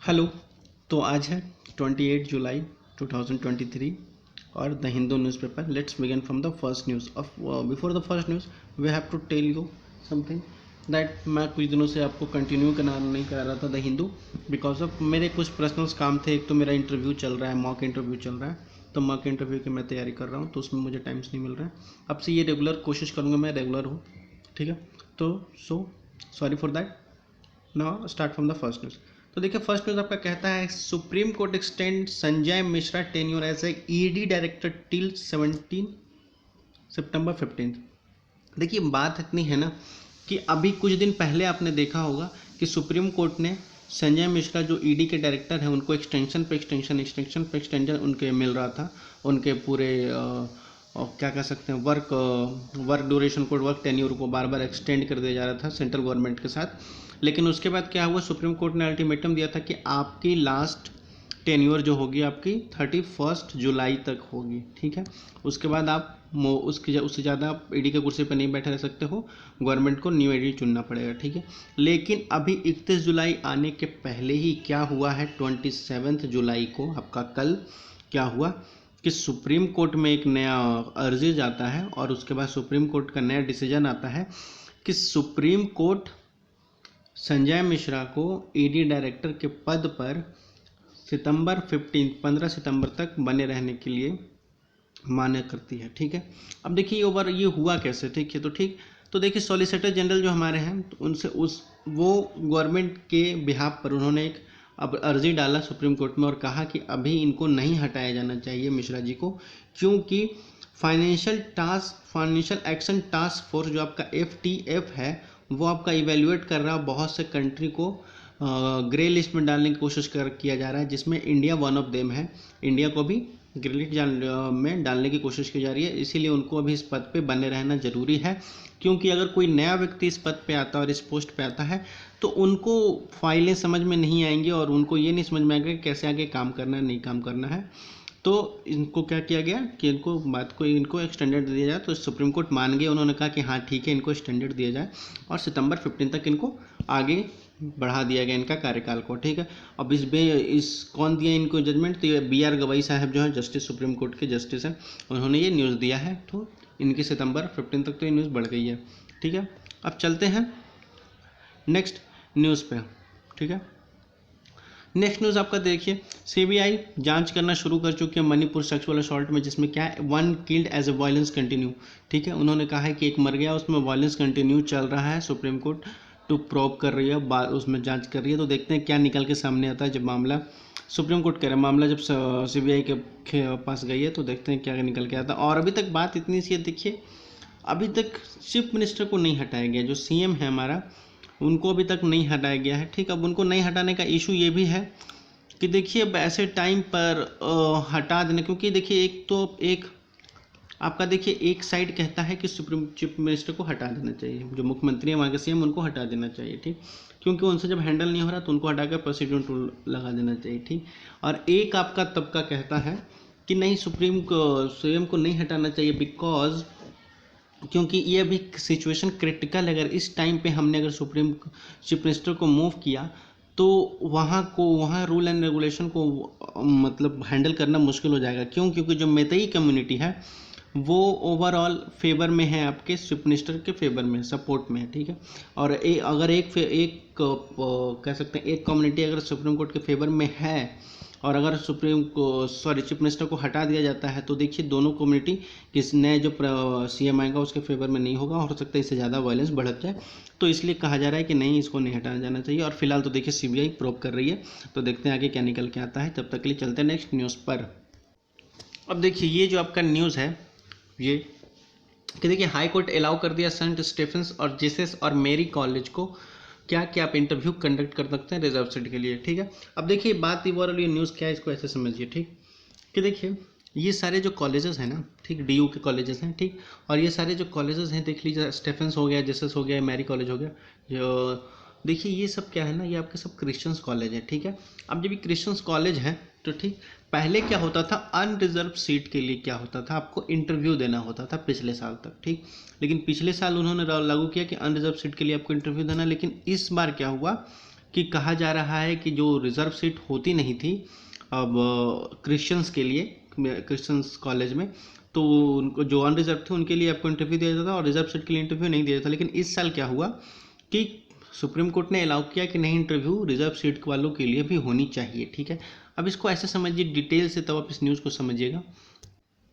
Hello. तो आज है 28 जुलाई 2023 और the Hindu newspaper. Let's begin from the first news of before the first news we have to tell you something that मैं कुछ दिनों से आपको कंटिन्यू करना नहीं कर रहा था द हिंदू बिकॉज ऑफ मेरे कुछ पर्सनल्स काम थे। एक तो मेरा इंटरव्यू चल रहा है, मॉक इंटरव्यू चल रहा है, तो मॉक इंटरव्यू की मैं तैयारी कर रहा हूँ, तो उसमें मुझे टाइम्स नहीं मिल रहा है। अब से ये रेगुलर कोशिश करूँगा, मैं रेगुलर हूँ, ठीक है। तो sorry for that. Now start from the first news. तो देखिए फर्स्ट न्यूज़ आपका कहता है supreme court extend Sanjay Mishra tenure as a ED director till 17 सितंबर 15। देखिए बात इतनी है ना कि अभी कुछ दिन पहले आपने देखा होगा कि सुप्रीम कोर्ट ने संजय मिश्रा जो ईडी के डायरेक्टर हैं उनको एक्सटेंशन पे एक्सटेंशन उनके मिल रहा था। उनके पूरे और क्या कह सकते हैं वर्क ड्यूरेशन को, वर्क टेन्योर को बार बार एक्सटेंड कर दिया जा रहा था सेंट्रल गवर्नमेंट के साथ। लेकिन उसके बाद क्या हुआ, सुप्रीम कोर्ट ने अल्टीमेटम दिया था कि आपकी लास्ट टेन्योर जो होगी आपकी 31 जुलाई तक होगी, ठीक है। उसके बाद आप उससे ज़्यादा आप ईडी के कुर्सी पर नहीं बैठे रह सकते हो, गवर्नमेंट को न्यू ईडी चुनना पड़ेगा, ठीक है। लेकिन अभी 31 जुलाई आने के पहले ही क्या हुआ है, 27 जुलाई को आपका कल क्या हुआ कि सुप्रीम कोर्ट में एक नया अर्जी जाता है और उसके बाद सुप्रीम कोर्ट का नया डिसीजन आता है कि सुप्रीम कोर्ट संजय मिश्रा को ईडी डायरेक्टर के पद पर 15 सितंबर तक बने रहने के लिए मान्य करती है, ठीक है। अब देखिए ओवर ये हुआ कैसे, ठीक है। तो देखिए सॉलिसिटर जनरल जो हमारे हैं तो उनसे वो गवर्नमेंट के बिहाफ पर उन्होंने एक अब अर्जी डाला सुप्रीम कोर्ट में और कहा कि अभी इनको नहीं हटाया जाना चाहिए मिश्रा जी को, क्योंकि फाइनेंशियल एक्शन टास्क फोर्स जो आपका FTF है वो आपका इवेल्युएट कर रहा है, बहुत से कंट्री को ग्रे लिस्ट में डालने की कोशिश किया जा रहा है, जिसमें इंडिया वन ऑफ देम है। इंडिया को भी ग्रे लिस्ट में डालने की कोशिश की जा रही है, इसीलिए उनको अभी इस पद पे बने रहना जरूरी है। क्योंकि अगर कोई नया व्यक्ति इस पद पे आता है और इस पोस्ट पे आता है तो उनको फाइलें समझ में नहीं आएंगी और उनको ये नहीं समझ में आएगा कि कैसे आगे काम करना है, नहीं काम करना है। तो इनको क्या किया गया कि इनको एक्सटेंडेड दिया जाए, तो सुप्रीम कोर्ट मान गए। उन्होंने कहा कि हाँ ठीक है, इनको एक्सटेंडेड दिया जाए और सितंबर 15 तक इनको आगे बढ़ा दिया गया इनका कार्यकाल को, ठीक है। अब इस कौन दिया इनको जजमेंट, तो ये BR गवई साहब जो है जस्टिस, सुप्रीम कोर्ट के जस्टिस हैं, उन्होंने ये न्यूज़ दिया है। तो इनकी सितंबर 15 तक तो ये न्यूज़ बढ़ गई है, ठीक है। अब चलते हैं नेक्स्ट न्यूज़ पे, ठीक है। नेक्स्ट न्यूज़ आपका देखिए CBI जांच करना शुरू कर चुकी है मणिपुर सेक्सुअल असॉल्ट में, जिसमें क्या है 1 killed as a violence continue, ठीक है। उन्होंने कहा है कि एक मर गया, उसमें वायलेंस कंटिन्यू चल रहा है। सुप्रीम कोर्ट टू प्रोब कर रही है, उसमें जांच कर रही है। तो देखते हैं क्या निकल के सामने आता है। जब मामला सुप्रीम कोर्ट कह रहा है, मामला जब CBI के पास गई है तो देखते हैं क्या निकल के आता है। और अभी तक बात इतनी सी है, देखिए अभी तक चीफ मिनिस्टर को नहीं हटाया गया, जो CM है हमारा उनको अभी तक नहीं हटाया गया है, ठीक। अब उनको नहीं हटाने का इशू ये भी है कि देखिए अब ऐसे टाइम पर हटा देना, क्योंकि देखिए एक आपका देखिए एक साइड कहता है कि सुप्रीम चीफ मिनिस्टर को हटा देना चाहिए, जो मुख्यमंत्री है वहाँ के CM उनको हटा देना चाहिए, ठीक। क्योंकि उनसे जब हैंडल नहीं हो रहा तो उनको हटाकर प्रेसिडेंट रूल लगा देना चाहिए, ठीक। और एक आपका तबका कहता है कि नहीं, CM को नहीं हटाना चाहिए बिकॉज क्योंकि ये अभी सिचुएशन क्रिटिकल है। अगर इस टाइम पे हमने अगर सुप्रीम चीफ मिनिस्टर को मूव किया तो वहाँ रूल एंड रेगुलेशन को मतलब हैंडल करना मुश्किल हो जाएगा। क्यों? क्योंकि जो मैतेई कम्युनिटी है वो ओवरऑल फेवर में है, आपके चीफ मिनिस्टर के फेवर में, सपोर्ट में है, ठीक है। और अगर कह सकते हैं एक कम्युनिटी अगर सुप्रीम कोर्ट के फेवर में है और अगर चीफ मिनिस्टर को हटा दिया जाता है तो देखिए दोनों कम्युनिटी किस नए जो CM आएगा उसके फेवर में नहीं होगा, हो सकता है इससे ज़्यादा वायलेंस बढ़ जाए। तो इसलिए कहा जा रहा है कि नहीं, इसको नहीं हटाया जाना चाहिए। और फिलहाल तो देखिए CBI प्रोब कर रही है, तो देखते हैं आगे क्या निकल के आता है। तब तक के लिए चलते हैं नेक्स्ट न्यूज़ पर। अब देखिए ये जो आपका न्यूज़ है ये कि देखिए हाई कोर्ट अलाउ कर दिया सेंट स्टेफेंस और जीसस और मेरी कॉलेज को क्या आप इंटरव्यू कंडक्ट कर सकते हैं रिजर्व सीट के लिए, ठीक है। अब देखिए बात ओवरऑल ये न्यूज़ क्या है, इसको ऐसे समझिए, ठीक, कि देखिए ये सारे जो कॉलेजेस हैं ना, ठीक, DU के कॉलेजेस हैं, ठीक। और ये सारे जो कॉलेजेस हैं देख लीजिए, स्टेफेंस हो गया, जीसस हो गया, मैरी कॉलेज हो गया, जो देखिए ये सब क्या है ना, ये आपके सब क्रिश्चियंस कॉलेज है, ठीक है। अब जब ये क्रिश्चियंस कॉलेज है तो ठीक, पहले क्या होता था, अनरिजर्व सीट के लिए क्या होता था, आपको इंटरव्यू देना होता था पिछले साल तक, ठीक। लेकिन पिछले साल उन्होंने लागू किया कि अनरिजर्व सीट के लिए आपको इंटरव्यू देना। लेकिन इस बार क्या हुआ कि कहा जा रहा है कि जो रिज़र्व सीट होती नहीं थी अब क्रिश्चियंस के लिए, क्रिश्चियंस कॉलेज में, तो उनको जो अनरिजर्व थे उनके लिए आपको इंटरव्यू दिया जाता था और रिजर्व सीट के लिए इंटरव्यू नहीं दिया जाता। लेकिन इस साल क्या हुआ कि सुप्रीम कोर्ट ने अलाउ किया कि नहीं, इंटरव्यू रिजर्व सीट वालों के लिए भी होनी चाहिए। ठीक है, अब इसको ऐसे समझिए डिटेल से, तब आप इस न्यूज़ को समझिएगा।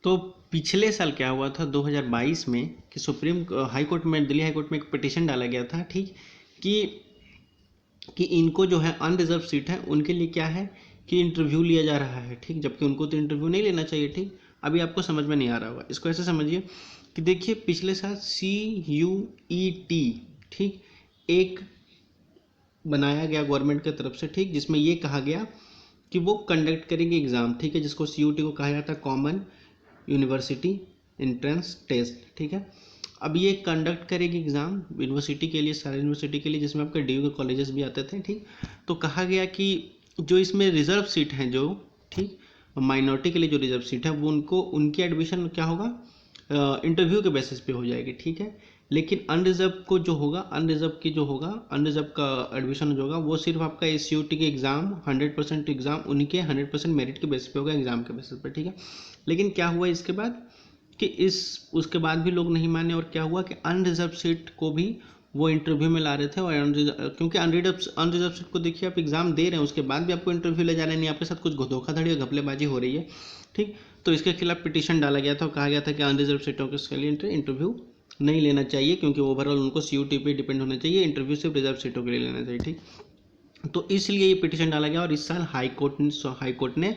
तो पिछले साल क्या हुआ था 2022 में कि सुप्रीम हाई कोर्ट में, दिल्ली हाई कोर्ट में एक पिटीशन डाला गया था, ठीक, कि इनको जो है अनरिजर्व सीट है उनके लिए क्या है कि इंटरव्यू लिया जा रहा है, ठीक, जबकि उनको तो इंटरव्यू नहीं लेना चाहिए। ठीक, अभी आपको समझ में नहीं आ रहा होगा, इसको ऐसे समझिए कि देखिए पिछले साल CUET, ठीक, एक बनाया गया गवर्नमेंट की तरफ से, ठीक, जिसमें ये कहा गया कि वो कंडक्ट करेंगे एग्ज़ाम, ठीक है, जिसको CUT को कहा जाता है कॉमन यूनिवर्सिटी एंट्रेंस टेस्ट। ठीक है, अब ये कंडक्ट करेगी एग्ज़ाम यूनिवर्सिटी के लिए, सारे यूनिवर्सिटी के लिए, जिसमें आपके DU के कॉलेजेस भी आते थे। ठीक, तो कहा गया कि जो इसमें रिजर्व सीट हैं जो, ठीक, माइनॉरिटी के लिए जो रिजर्व सीट है वो उनको, उनकी एडमिशन क्या होगा, इंटरव्यू के बेसिस पे हो जाएगी। ठीक है, लेकिन अनरिजर्व को जो होगा, अनरिजर्व का एडमिशन जो होगा वो सिर्फ आपका CUT के एग्ज़ाम 100% एग्ज़ाम उनके 100% मेरिट के बेसिस पे होगा, एग्ज़ाम के बेसिस पे। ठीक है, लेकिन क्या हुआ इसके बाद कि उसके बाद भी लोग नहीं माने, और क्या हुआ कि अनरिजर्व सीट को भी वो इंटरव्यू में ला रहे थे। और क्योंकि अनरिजर्व सीट को देखिए आप एग्ज़ाम दे रहे हैं, उसके बाद भी आपको इंटरव्यू ले जा रहे हैं, नहीं आपके साथ कुछ धोखाधड़ी और घपलेबाजी हो रही है। ठीक, तो इसके खिलाफ पिटीशन डाला गया था और कहा गया था कि अनरिजर्व सीटों के लिए इंटरव्यू नहीं लेना चाहिए, क्योंकि ओवरऑल उनको CUT पे डिपेंड होना चाहिए, इंटरव्यू सिर्फ रिजर्व सीटों के लिए लेना चाहिए। ठीक, तो इसलिए ये पिटीशन डाला गया और इस साल हाई कोर्ट ने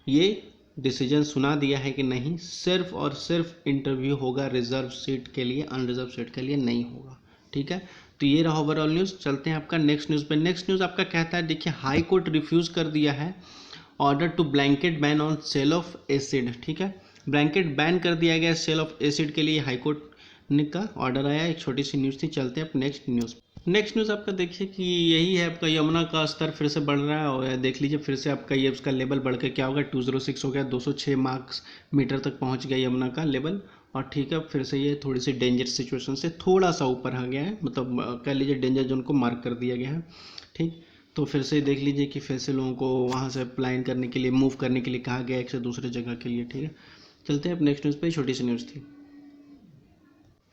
ये डिसीजन सुना दिया है कि नहीं, सिर्फ और सिर्फ इंटरव्यू होगा रिजर्व सीट के लिए, अनरिजर्व सीट के लिए नहीं होगा। ठीक है, तो ये रहा ओवरऑल न्यूज़। चलते हैं आपका नेक्स्ट न्यूज़ पे। नेक्स्ट न्यूज़ आपका कहता है, देखिए हाई कोर्ट रिफ्यूज़ कर दिया है order to blanket ban on sale of acid. ठीक है, ब्लैंकेट बैन कर दिया गया सेल ऑफ एसिड के लिए, हाई कोर्ट का ऑर्डर आया। एक छोटी सी न्यूज़ थी। चलते हैं आप नेक्स्ट न्यूज़ आपका देखिए कि यही है, आपका यमुना का स्तर फिर से बढ़ रहा है और देख लीजिए फिर से आपका ये उसका लेवल बढ़ के क्या होगा 206 हो गया, 206 मार्क्स मीटर तक पहुंच गया यमुना का लेवल। और ठीक है, फिर से ये थोड़ी सी डेंजर सिचुएशन से थोड़ा सा ऊपर आ गया है, मतलब कह लीजिए डेंजर जोन को मार्क कर दिया गया है। ठीक, तो फिर से देख लीजिए कि फिर से लोगों को वहाँ से प्लान करने के लिए, मूव करने के लिए कहा गया एक से दूसरे जगह के लिए। ठीक है, चलते हैं अब नेक्स्ट न्यूज़ पे। छोटी सी न्यूज़ थी।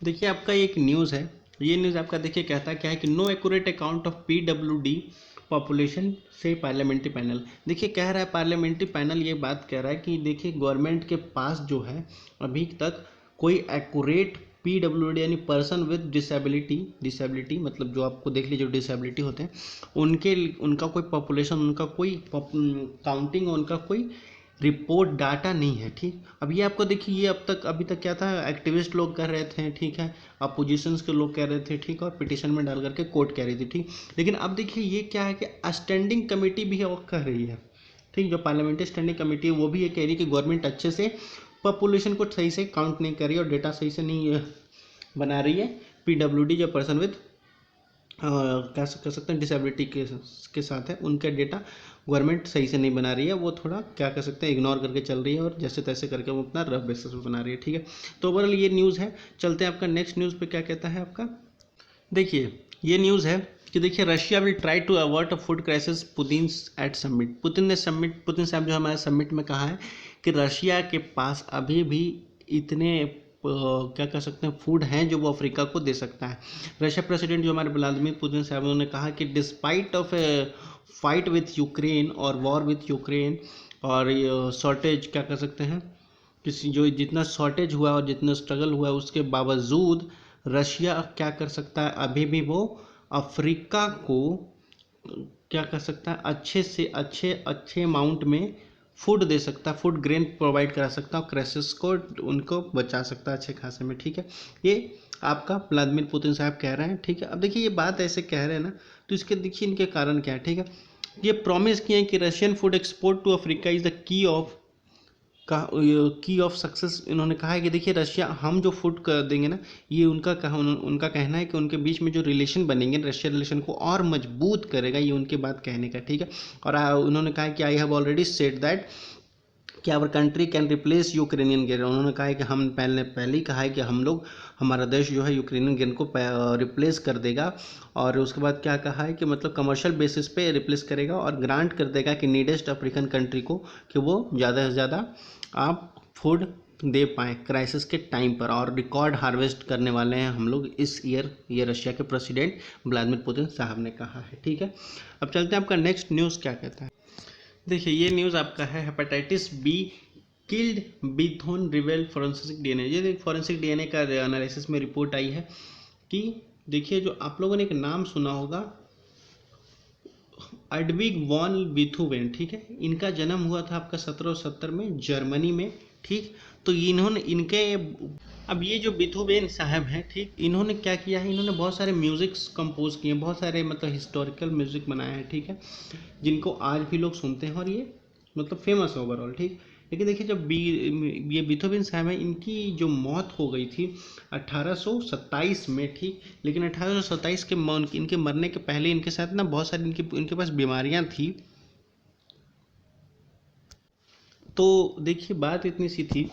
देखिए आपका एक न्यूज़ है, ये न्यूज़ आपका देखिए कहता क्या है कि no accurate account of PWD population से पार्लियामेंट्री पैनल। देखिए कह रहा है पार्लियामेंट्री पैनल ये बात कह रहा है कि देखिए गवर्नमेंट के पास जो है अभी तक कोई एक्यूरेट PWD यानी पर्सन विद डिसेबिलिटी मतलब जो आपको देख लीजिए जो डिसेबिलिटी होते हैं उनका कोई पॉपुलेशन, उनका कोई काउंटिंग, उनका कोई रिपोर्ट डाटा नहीं है। ठीक, अब ये आपको देखिए ये अभी तक क्या था, एक्टिविस्ट लोग कर रहे थे, ठीक है, अपोजिशंस के लोग कह रहे थे, ठीक, और पिटीशन में डाल करके कोर्ट कह रही थी। ठीक, लेकिन अब देखिए ये क्या है कि स्टैंडिंग कमेटी भी कह रही है, ठीक, जो पार्लियामेंट्री स्टैंडिंग कमेटी है वो भी ये कह रही है कि गवर्नमेंट अच्छे से पॉपुलेशन को सही से काउंट नहीं कर रही और डेटा सही से नहीं बना रही है। PWD जो पर्सन विद कह सकते हैं डिसेबिलिटी के साथ है, उनका डेटा गवर्नमेंट सही से नहीं बना रही है, वो थोड़ा क्या कर सकते हैं इग्नोर करके चल रही है और जैसे तैसे करके वो अपना रफ बेसिस पे बना रही है। ठीक है, तो ओवरऑल ये न्यूज़ है। चलते हैं आपका नेक्स्ट न्यूज़ पे क्या कहता है आपका। देखिए ये न्यूज़ है कि देखिए Russia will try to avert a food crisis Putin at summit. Putin साहब जो हमारे समिट में कहा है कि रशिया के पास अभी भी इतने क्या कह सकते हैं फूड हैं जो वो अफ्रीका को दे सकता है। रशिया प्रेसिडेंट जो हमारे व्लादिमीर पुतिन साहब उन्होंने कहा कि despite of fight with Ukraine और वॉर विथ यूक्रेन और शॉर्टेज क्या कर सकते हैं किसी जो जितना शॉर्टेज हुआ और जितना स्ट्रगल हुआ उसके बावजूद रशिया क्या कर सकता है, अभी भी वो अफ्रीका को क्या कर सकता है अच्छे से अच्छे अमाउंट में फूड दे सकता है, फूड ग्रेन प्रोवाइड करा सकता है और क्राइसिस को उनको बचा सकता है अच्छे खासे में। ठीक है, ये आपका व्लादिमीर पुतिन साहब कह रहे हैं। ठीक है, अब देखिए ये बात ऐसे कह रहे हैं ना, तो इसके देखिए इनके कारण क्या है। ठीक है, ये प्रॉमिस किए हैं कि Russian food export to Africa is the key of success. इन्होंने कहा है कि देखिए रशिया हम जो फूड कर देंगे ना, ये उनका कहना है कि उनके बीच में जो रिलेशन बनेंगे रशिया रिलेशन को और मजबूत करेगा, ये उनके बात कहने का। ठीक है, और उन्होंने कहा कि I have already said that कि our country can replace Ukrainian grain. उन्होंने कहा है कि हम पहले ही कहा है कि हम लोग, हमारा देश जो है यूक्रेनियन गेन को रिप्लेस कर देगा। और उसके बाद क्या कहा है कि मतलब कमर्शियल बेसिस पे रिप्लेस करेगा और ग्रांट कर देगा कि नीडेस्ट अफ्रीकन कंट्री को, कि वो ज़्यादा से ज़्यादा आप फूड दे पाएँ क्राइसिस के टाइम पर। और रिकॉर्ड हार्वेस्ट करने वाले हैं हम लोग इस ईयर, ये रशिया के प्रेसिडेंट व्लादिमीर पुतिन साहब ने कहा है। ठीक है, अब चलते हैं आपका नेक्स्ट न्यूज़ क्या कहता है। देखिए ये न्यूज़ आपका है, हेपेटाइटिस बी किल्ड बिथोन रिवेल फॉरेंसिक डीएनए। ये फॉरेंसिक डीएनए का एनालिसिस में रिपोर्ट आई है कि देखिए, जो आप लोगों ने एक नाम सुना होगा, एडविग वॉन बिथोवेन, ठीक है, इनका जन्म हुआ था आपका 1770 में जर्मनी में। ठीक, तो इन्होंने इनके, अब ये जो बिथोवेन साहब हैं, ठीक, इन्होंने क्या किया है, इन्होंने बहुत सारे म्यूज़िक्स कंपोज किए हैं, बहुत सारे मतलब हिस्टोरिकल म्यूज़िक बनाए हैं, ठीक है, जिनको आज भी लोग सुनते हैं और ये मतलब फेमस है ओवरऑल। ठीक, लेकिन देखिए जब ये बिथोवेन साहब हैं, इनकी जो मौत हो गई थी 1827 में। ठीक, लेकिन 1827 के इनके मरने के पहले इनके साथ ना बहुत सारी इनके पास बीमारियां थी। तो देखिए बात इतनी सी थी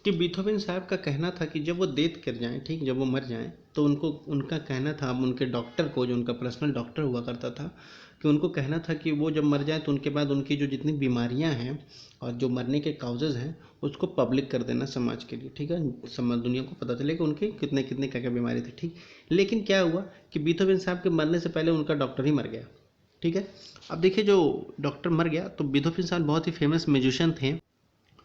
कि बीथोवेन साहब का कहना था कि जब वो डेथ कर जाएं, ठीक, जब वो मर जाएं, तो उनको, उनका कहना था, उनके डॉक्टर को, जो उनका पर्सनल डॉक्टर हुआ करता था, कि उनको कहना था कि वो जब मर जाएं तो उनके बाद उनकी जो जितनी बीमारियां हैं और जो मरने के काउजेज हैं उसको पब्लिक कर देना समाज के लिए। ठीक है, समाज दुनिया को पता चले कि उनकी कितने कितने क्या क्या बीमारी थी। ठीक, लेकिन क्या हुआ कि बीथोवेन साहब के मरने से पहले उनका डॉक्टर ही मर गया। ठीक है, अब देखिए जो डॉक्टर मर गया, तो बीथोवेन साहब बहुत ही फेमस म्यूजिशियन थे।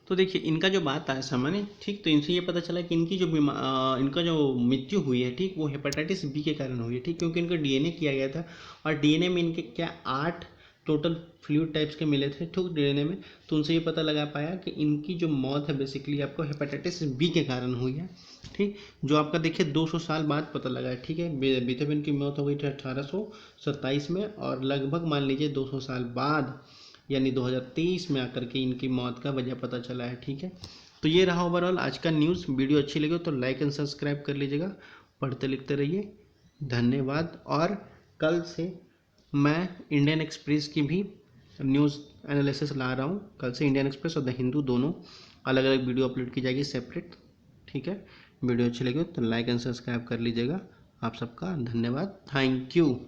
तो देखिए इनका जो बात आया सामान्य, ठीक, तो इनसे ये पता चला कि इनकी जो इनका जो मृत्यु हुई है, ठीक, वो हेपेटाइटिस बी के कारण हुई है। ठीक, क्योंकि इनका डीएनए किया गया था और डीएनए में इनके क्या 8 टोटल फ्लूइड टाइप्स के मिले थे, ठीक, डीएनए में। तो उनसे ये पता लगा पाया कि इनकी जो मौत है बेसिकली आपको हेपेटाइटिस बी के कारण हुई है। ठीक, जो आपका देखिए 200 साल बाद पता लगा है। ठीक है, बीथोवेन की मौत हो गई थी 1827 में, और लगभग मान लीजिए 200 साल बाद यानी 2023 में आकर के इनकी मौत का वजह पता चला है। ठीक है, तो ये रहा ओवरऑल आज का न्यूज़। वीडियो अच्छी लगी तो लाइक एंड सब्सक्राइब कर लीजिएगा, पढ़ते लिखते रहिए, धन्यवाद। और कल से मैं इंडियन एक्सप्रेस की भी न्यूज़ एनालिसिस ला रहा हूँ। कल से इंडियन एक्सप्रेस और द हिंदू दोनों अलग अलग वीडियो अपलोड की जाएगी सेपरेट। ठीक है, वीडियो अच्छी लगी तो लाइक एंड सब्सक्राइब कर लीजिएगा। आप सबका धन्यवाद, थैंक यू।